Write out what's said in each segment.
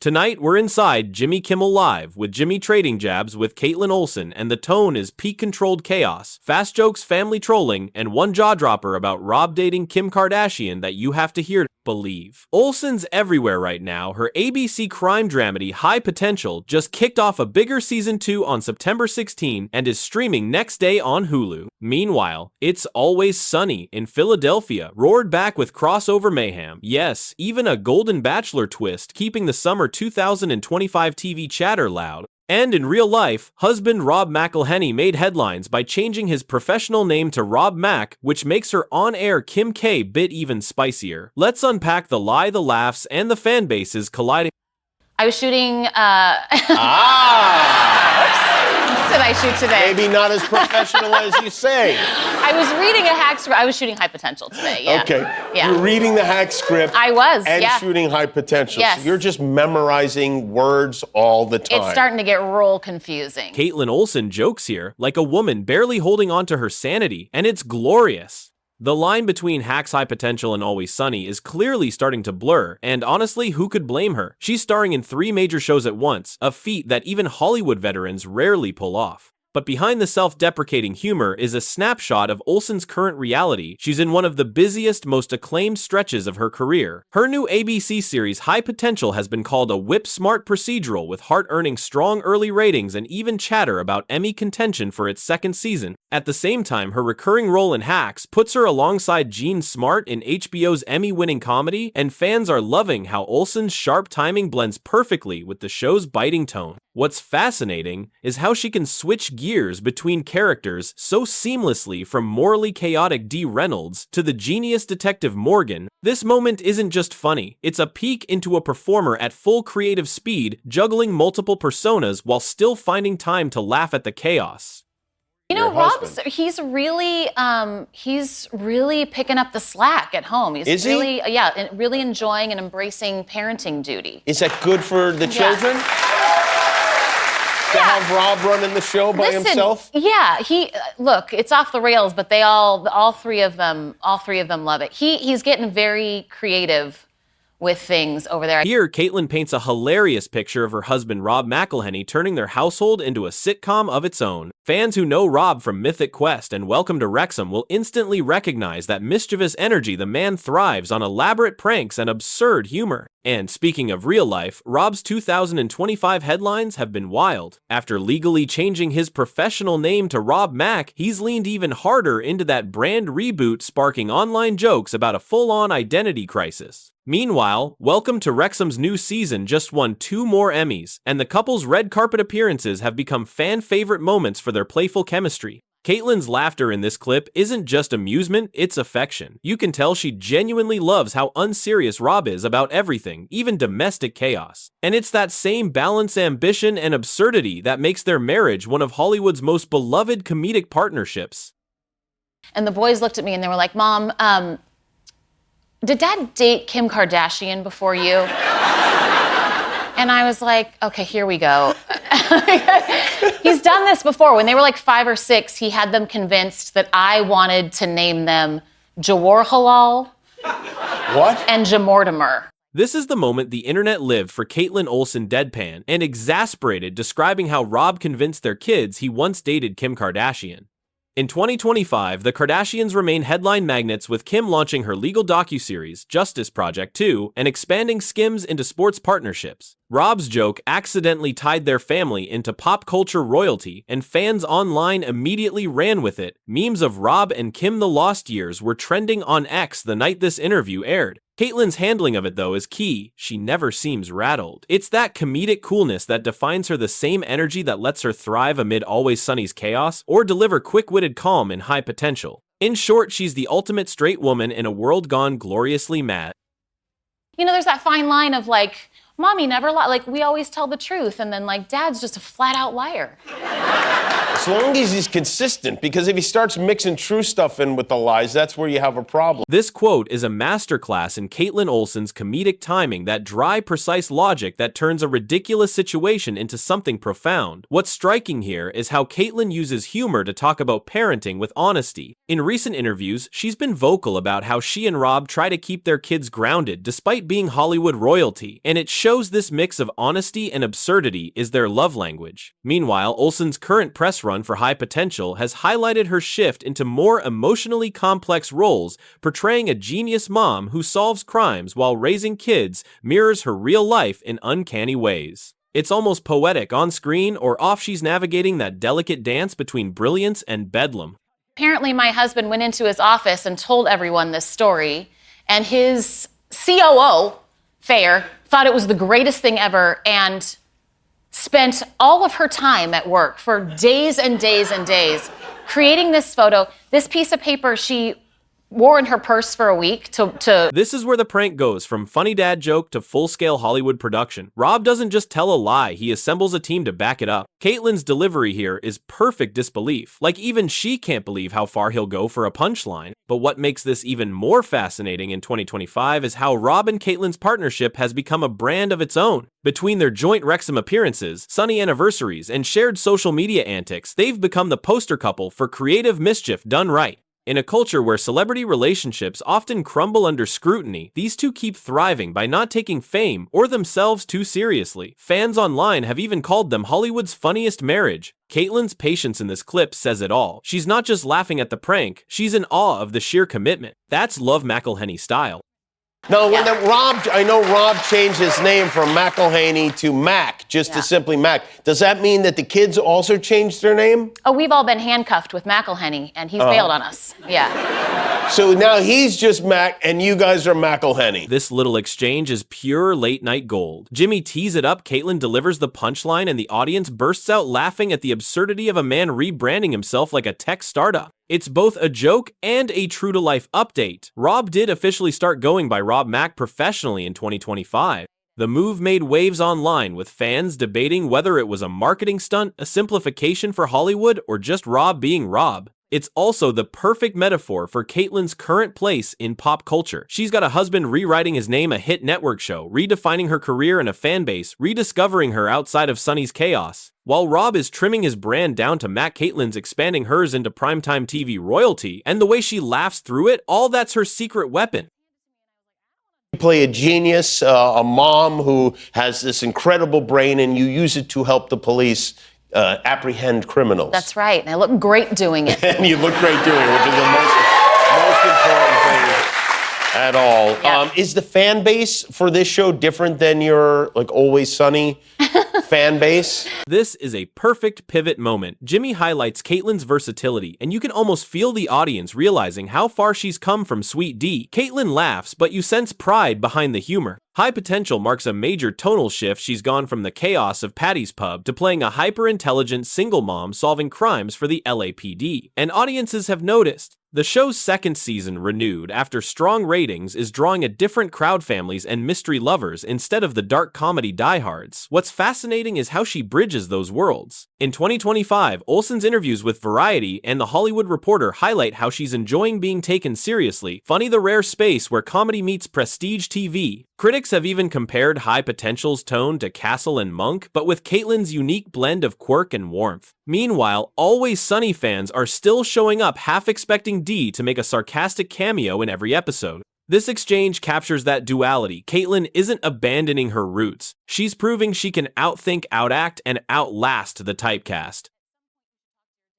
Tonight, we're inside Jimmy Kimmel Live with Jimmy trading jabs with Kaitlin Olson, and the tone is peak-controlled chaos, fast jokes, family trolling, and one jaw-dropper about Rob dating Kim Kardashian that you have to hear to believe. Olson's everywhere right now. Her ABC crime dramedy High Potential just kicked off a bigger season 2 on September 16 and is streaming next day on Hulu. Meanwhile, It's Always Sunny in Philadelphia roared back with crossover mayhem. Yes, even a Golden Bachelor twist, keeping the summer 2025 TV chatter loud. And in real life, husband Rob McElhenney made headlines by changing his professional name to Rob Mac, which makes her on-air Kim K bit even spicier. Let's unpack the lie, the laughs, and the fan bases colliding. I was shooting, What did I shoot today? Maybe not as professional as you say. I was reading a hack script. I was shooting High Potential today, yeah. Okay. Yeah. You're reading the hack script. I was, and yeah. shooting High Potential. Yes. So you're just memorizing words all the time. It's starting to get real confusing. Kaitlin Olson jokes here like a woman barely holding on to her sanity, and it's glorious. The line between Hacks High Potential and Always Sunny is clearly starting to blur, and honestly, who could blame her? She's starring in 3 major shows at once, a feat that even Hollywood veterans rarely pull off. But behind the self-deprecating humor is a snapshot of Olson's current reality. She's in one of the busiest, most acclaimed stretches of her career. Her new ABC series High Potential has been called a whip-smart procedural with heart-earning strong early ratings and even chatter about Emmy contention for its 2nd season. At the same time, her recurring role in Hacks puts her alongside Jean Smart in HBO's Emmy-winning comedy, and fans are loving how Olson's sharp timing blends perfectly with the show's biting tone. What's fascinating is how she can switch gears between characters so seamlessly, from morally chaotic Dee Reynolds to the genius Detective Morgan. This moment isn't just funny, it's a peek into a performer at full creative speed, juggling multiple personas while still finding time to laugh at the chaos. You know, he's really picking up the slack at home. Is really, yeah, really enjoying and embracing parenting duty. Is that good for the children? To have Rob running the show by himself? Yeah, look, it's off the rails, but they all three of them love it. He's getting very creative with things over there. Here, Kaitlin paints a hilarious picture of her husband Rob McElhenney turning their household into a sitcom of its own. Fans who know Rob from Mythic Quest and Welcome to Wrexham will instantly recognize that mischievous energy. The man thrives on elaborate pranks and absurd humor. And speaking of real life, Rob's 2025 headlines have been wild. After legally changing his professional name to Rob Mac, he's leaned even harder into that brand reboot, sparking online jokes about a full-on identity crisis. Meanwhile, Welcome to Wrexham's new season just won 2 more Emmys, and the couple's red carpet appearances have become fan-favorite moments for their playful chemistry. Kaitlin's laughter in this clip isn't just amusement, it's affection. You can tell she genuinely loves how unserious Rob is about everything, even domestic chaos. And it's that same balance, ambition, and absurdity that makes their marriage one of Hollywood's most beloved comedic partnerships. And the boys looked at me and they were like, Mom, did Dad date Kim Kardashian before you? And I was like, okay, here we go. He's done this before. When they were like 5 or 6, he had them convinced that I wanted to name them Jawaharlal and Jamortimer. This is the moment the internet lived for Kaitlin Olson deadpan and exasperated, describing how Rob convinced their kids he once dated Kim Kardashian. In 2025, the Kardashians remain headline magnets, with Kim launching her legal docuseries, Justice Project 2, and expanding Skims into sports partnerships. Rob's joke accidentally tied their family into pop culture royalty, and fans online immediately ran with it. Memes of Rob and Kim the Lost Years were trending on X the night this interview aired. Kaitlin's handling of it, though, is key. She never seems rattled. It's that comedic coolness that defines her, the same energy that lets her thrive amid Always Sunny's chaos, or deliver quick-witted calm in High Potential. In short, she's the ultimate straight woman in a world gone gloriously mad. You know, there's that fine line of like, Mommy never lied. Like, we always tell the truth, and then like, Dad's just a flat-out liar. As long as he's consistent, because if he starts mixing true stuff in with the lies, that's where you have a problem. This quote is a masterclass in Kaitlin Olson's comedic timing, that dry, precise logic that turns a ridiculous situation into something profound. What's striking here is how Kaitlin uses humor to talk about parenting with honesty. In recent interviews, she's been vocal about how she and Rob try to keep their kids grounded despite being Hollywood royalty, and it shows shows this mix of honesty and absurdity is their love language. Meanwhile, Olsen's current press run for High Potential has highlighted her shift into more emotionally complex roles, portraying a genius mom who solves crimes while raising kids, mirrors her real life in uncanny ways. It's almost poetic on screen or off. She's navigating that delicate dance between brilliance and bedlam. Apparently, my husband went into his office and told everyone this story, and his COO, Fair, thought it was the greatest thing ever and spent all of her time at work for days and days and days creating this photo. This piece of paper she wore in her purse for a week to This is where the prank goes, from funny dad joke to full-scale Hollywood production. Rob doesn't just tell a lie, he assembles a team to back it up. Kaitlin's delivery here is perfect disbelief. Like, even she can't believe how far he'll go for a punchline. But what makes this even more fascinating in 2025 is how Rob and Kaitlin's partnership has become a brand of its own. Between their joint Wrexham appearances, sunny anniversaries, and shared social media antics, they've become the poster couple for creative mischief done right. In a culture where celebrity relationships often crumble under scrutiny, these two keep thriving by not taking fame or themselves too seriously. Fans online have even called them Hollywood's funniest marriage. Kaitlin's patience in this clip says it all. She's not just laughing at the prank, she's in awe of the sheer commitment. That's Love McElhenney style. Now, when I know Rob changed his name from McElhenney to Mac, just to simply Mac. Does that mean that the kids also changed their name? Oh, we've all been handcuffed with McElhenney, and he's bailed on us. Yeah. So now he's just Mac, and you guys are McElhenney. This little exchange is pure late-night gold. Jimmy tees it up, Kaitlin delivers the punchline, and the audience bursts out laughing at the absurdity of a man rebranding himself like a tech startup. It's both a joke and a true-to-life update. Rob did officially start going by Rob Mac professionally in 2025. The move made waves online, with fans debating whether it was a marketing stunt, a simplification for Hollywood, or just Rob being Rob. It's also the perfect metaphor for Kaitlin's current place in pop culture. She's got a husband rewriting his name, a hit network show, redefining her career and a fan base, rediscovering her outside of Sonny's chaos. While Rob is trimming his brand down to Mac, Kaitlin's expanding hers into primetime TV royalty, and the way she laughs through it, all that's her secret weapon. You play a genius, a mom who has this incredible brain, and you use it to help the police apprehend criminals. That's right, and I look great doing it. And you look great doing it, which is the most important thing at all. Yeah. Is the fan base for this show different than your, like, Always Sunny fan base? This is a perfect pivot moment. Jimmy highlights Kaitlin's versatility, and you can almost feel the audience realizing how far she's come from Sweet D. Kaitlin laughs, but you sense pride behind the humor. High Potential marks a major tonal shift. She's gone from the chaos of Patty's Pub to playing a hyper-intelligent single mom solving crimes for the LAPD, and audiences have noticed. The show's second season, renewed after strong ratings, is drawing a different crowd, families and mystery lovers instead of the dark comedy diehards. What's fascinating is how she bridges those worlds. In 2025, Olsen's interviews with Variety and The Hollywood Reporter highlight how she's enjoying being taken seriously, funny the rare space where comedy meets prestige TV. Critics have even compared High Potential's tone to Castle and Monk, but with Kaitlin's unique blend of quirk and warmth. Meanwhile, Always Sunny fans are still showing up, half expecting Dee to make a sarcastic cameo in every episode. This exchange captures that duality. Kaitlin isn't abandoning her roots. She's proving she can outthink, outact, and outlast the typecast.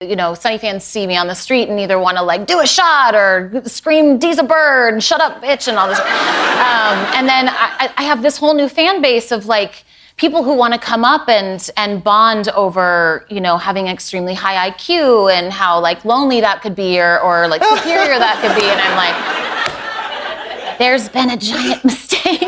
You know, Sunny fans see me on the street and either want to, like, do a shot or scream, Dee's a bird, shut up, bitch, and all this. And then I have this whole new fan base of, like, people who want to come up and bond over, you know, having extremely high IQ and how, like, lonely that could be or like, superior that could be. And I'm like, there's been a giant mistake.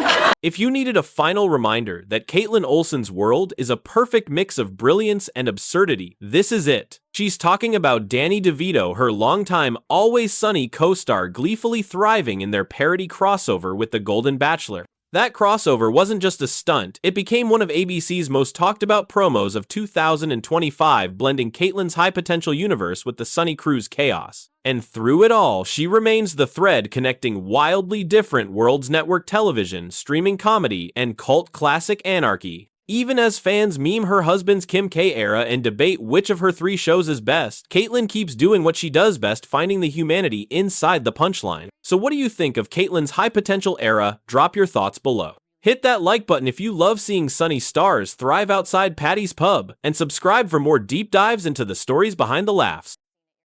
If you needed a final reminder that Kaitlin Olson's world is a perfect mix of brilliance and absurdity, this is it. She's talking about Danny DeVito, her longtime Always Sunny co-star, gleefully thriving in their parody crossover with The Golden Bachelor. That crossover wasn't just a stunt, it became one of ABC's most talked about promos of 2025, blending Kaitlin's high potential universe with the Sunny Crew's chaos. And through it all, she remains the thread connecting wildly different worlds: network television, streaming comedy, and cult classic anarchy. Even as fans meme her husband's Kim K era and debate which of her three shows is best, Kaitlin keeps doing what she does best, finding the humanity inside the punchline. So what do you think of Kaitlin's high potential era? Drop your thoughts below. Hit that like button if you love seeing sunny stars thrive outside Patty's Pub, and subscribe for more deep dives into the stories behind the laughs.